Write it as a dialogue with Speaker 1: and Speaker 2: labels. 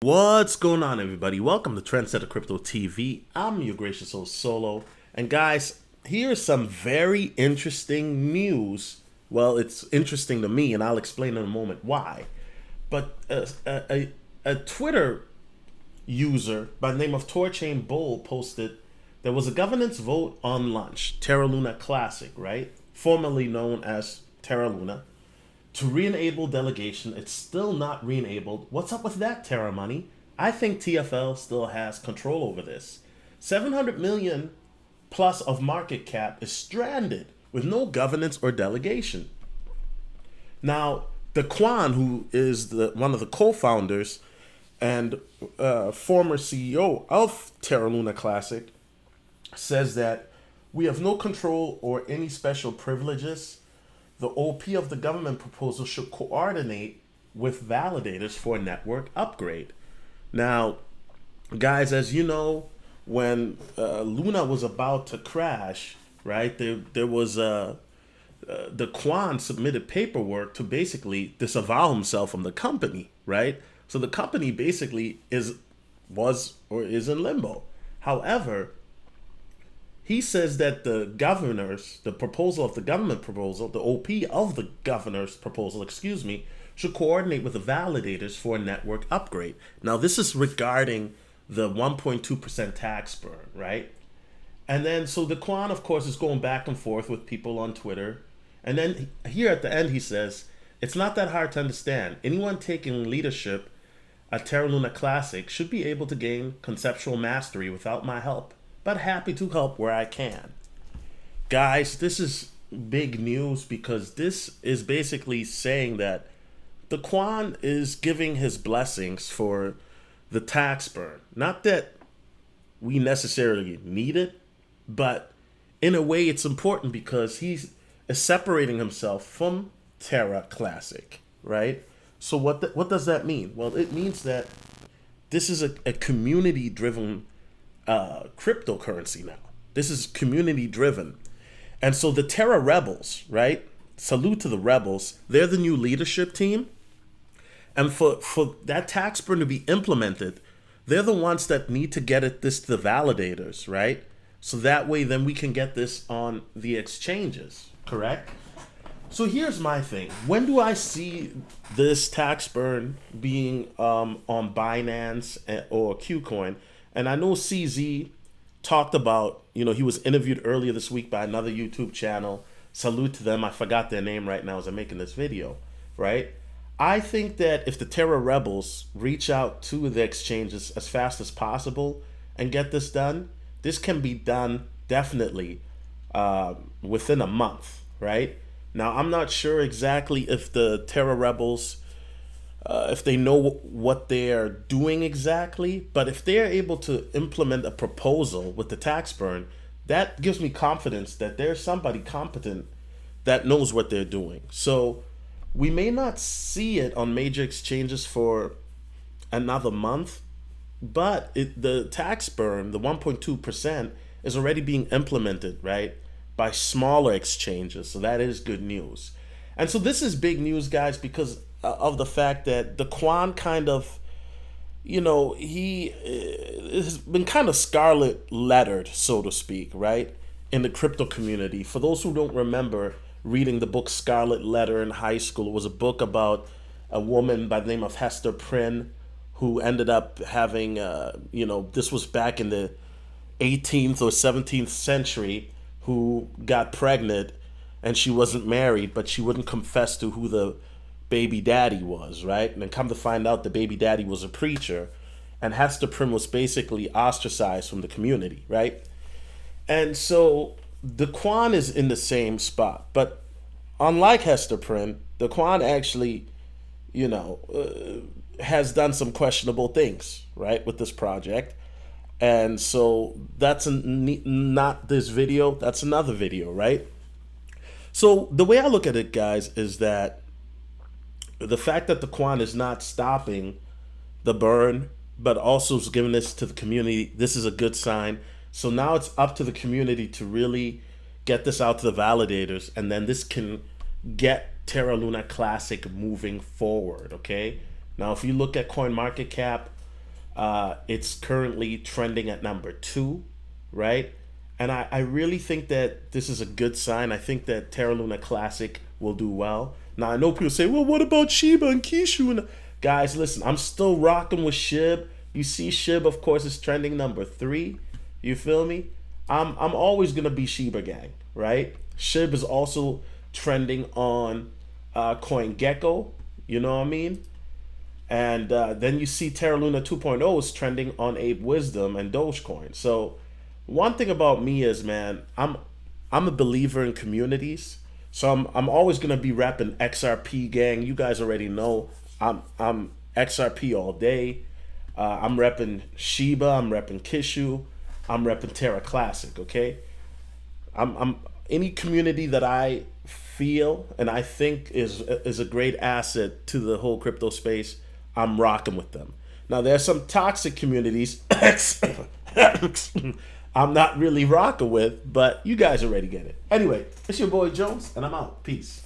Speaker 1: What's going on, everybody? Welcome to Trendsetter Crypto TV. I'm your gracious host, Solo. And guys, here's some very interesting news. Well, it's interesting to me, and I'll explain in a moment why. But a Twitter user by the name of Torchain Bull posted there was a governance vote on lunch, Terra Luna Classic, right? Formerly known as Terra Luna, to re-enable delegation. It's still not re-enabled. What's up with that, Terra money? I think TFL still has control over this. 700 million plus of market cap is stranded with no governance or delegation. Now, the Kwon, who is one of the co-founders and former CEO of Terra Luna Classic, says that we have no control or any special privileges. The OP of the government proposal should coordinate with validators for a network upgrade. Now, guys, as you know, when Luna was about to crash, right, there was the Kwon submitted paperwork to basically disavow himself from the company, right? So the company basically was in limbo. However, he says that the proposal of the government proposal, the OP of the governor's proposal, should coordinate with the validators for a network upgrade. Now, this is regarding the 1.2% tax burn, right? And then, so the Kwan, of course, is going back and forth with people on Twitter. And then here at the end, he says, it's not that hard to understand. Anyone taking leadership at Terra Luna Classic should be able to gain conceptual mastery without my help, but happy to help where I can. Guys, this is big news because this is basically saying that the Kwan is giving his blessings for the tax burn. Not that we necessarily need it, but in a way it's important because he's separating himself from Terra Classic, right? So what does that mean? Well, it means that this is a community-driven cryptocurrency now. This is community driven. And so the Terra Rebels, right? Salute to the Rebels. They're the new leadership team. And for that tax burn to be implemented, they're the ones that need to get this to the validators, right? So that way then we can get this on the exchanges, correct? So here's my thing. When do I see this tax burn being on Binance or Qcoin? And I know CZ talked about, he was interviewed earlier this week by another YouTube channel. Salute to them. I forgot their name right now as I'm making this video, right? I think that if the Terra Rebels reach out to the exchanges as fast as possible and get this done, this can be done definitely within a month, right? Now, I'm not sure exactly if the Terra Rebels if they know what they're doing exactly, but if they're able to implement a proposal with the tax burn, that gives me confidence that there's somebody competent that knows what they're doing. So we may not see it on major exchanges for another month, but the tax burn, the 1.2%, is already being implemented, right, by smaller exchanges. So that is good news. And so this is big news, guys, because of the fact that the Kwan kind of, he has been kind of scarlet lettered, so to speak, right, in the crypto community. For those who don't remember reading the book Scarlet Letter in high school, it was a book about a woman by the name of Hester Prynne who ended up having, this was back in the 18th or 17th century, who got pregnant and she wasn't married, but she wouldn't confess to who the baby daddy was, right? And then come to find out the baby daddy was a preacher, and Hester Prynne was basically ostracized from the community, right? And so the Kwan is in the same spot, but unlike Hester Prynne, the Kwan actually, has done some questionable things, right, with this project. And so that's not this video, that's another video, right? So the way I look at it, guys, is that the fact that the Kwan is not stopping the burn, but also is giving this to the community, this is a good sign. So now it's up to the community to really get this out to the validators, and then this can get Terra Luna Classic moving forward, okay? Now, if you look at CoinMarketCap, It's currently trending at number 2, right? And I really think that this is a good sign. I think that Terra Luna Classic will do well. Now, I know people say, well, what about Shiba and Kishu? And guys, listen, I'm still rocking with Shib. You see Shib, of course, is trending number 3. You feel me? I'm always going to be Shiba gang, right? Shib is also trending on CoinGecko. You know what I mean? And then you see Terra Luna 2.0 is trending on Ape Wisdom and Dogecoin. So one thing about me is, man, I'm a believer in communities. So I'm always gonna be rapping XRP gang. You guys already know I'm XRP all day. I'm repping Shiba. I'm repping Kishu. I'm repping Terra Classic. Okay. I'm any community that I feel and I think is a great asset to the whole crypto space. I'm rocking with them. Now there's some toxic communities I'm not really rocking with, but you guys already get it. Anyway, it's your boy Jones, and I'm out. Peace.